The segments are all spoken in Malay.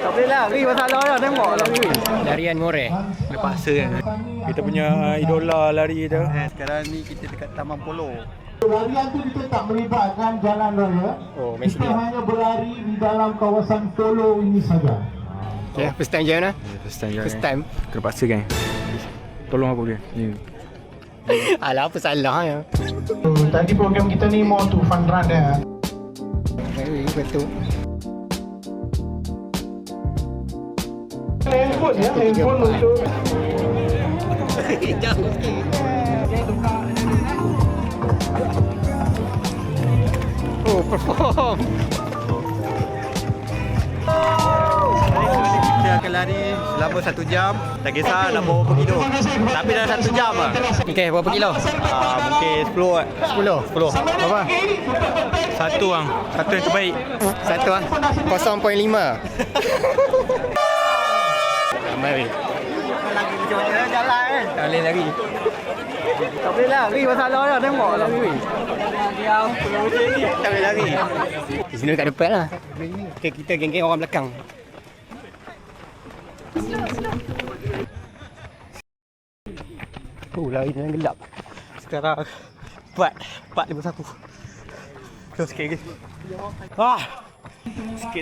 Tak boleh lari masalah dah, tengok lari. Larian More. Terpaksa kan. Kita punya idola lari tu. Sekarang ni kita dekat Taman Polo. Larian tu kita tak melibatkan jalan raya. Oh, main Kita sini. hanya berlari di dalam kawasan Polo ini saja. Okay, first time je mana? First time First time. Kena paksa kan. Tolong aku dia. Ni. Alah, apa salah ya? Tadi program kita ni more to fun run ya. Betul. Handphone ya, handphone untuk Jauh sikit. Oh, perform. Kita akan lari selama 1 jam. Tak kisah nak bawa berapa kilo. Tapi dalam 1 jam lah. Okay, berapa kilo? Mungkin 10 lah. 10. Berapa? Satu bang. Satu yang terbaik. Satu lah. 0.5. Ramai. Lagi macam mana jalan kan. Tak boleh lari. Tak boleh lari masalah dah, tengok lari. Tak boleh lari. Di sini kat depan lah. Kita geng-geng orang belakang. Oh, lari dalam gelap. Sekarang 4.51. Terus sikit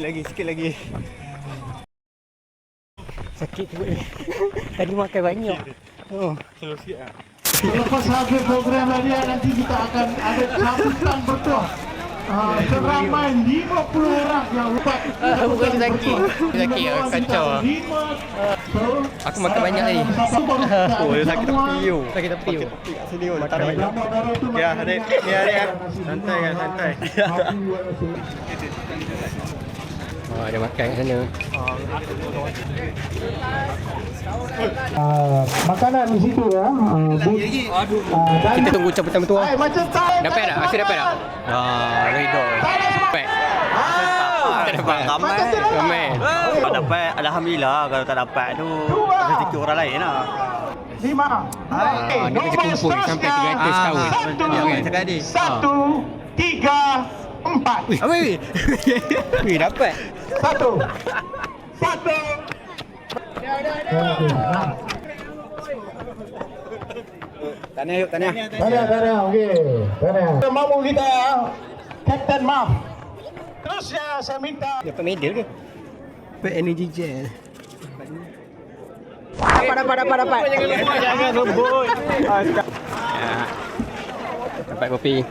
lagi. Sikit lagi. Sakit tu. Tadi makan banyak. Oh. Selepas habis program larian nanti kita akan ada sambutan betul. Seramai 50 orang yang dapat. Bukan sakit. Sakit lah, kacau lah. Aku makan banyak tadi. Oh, dia sakit tepi tu. Sakit tepi tu. Kat sini pun tak ada. Ya, adik. Ni adik kan. Santai kan, santai. Oh, ada makan kat sana. Makanan di situ ya. Kita tunggu cabutan betul. Macam tak. Dapat tak? Asyik dapat tak? Redor. Dapat. Tak dapat. Ramai. Kalau dapat, Alhamdulillah. Kalau tak dapat tu, rezeki orang lain lah. 5. Dia kena kumpul sampai 300 tahun. Ya kan, cakap adik. 1, 3, 4. Wih. Wih, dapat. 1. Tahniah yuk, tahniah. Tahniah, okey. Tahniah. Kita mahu kita Captain Maf. Terusnya saya minta Dapat medal ke? Dapat energy gel. Dapat. Jangan rebut. Dapat kopi.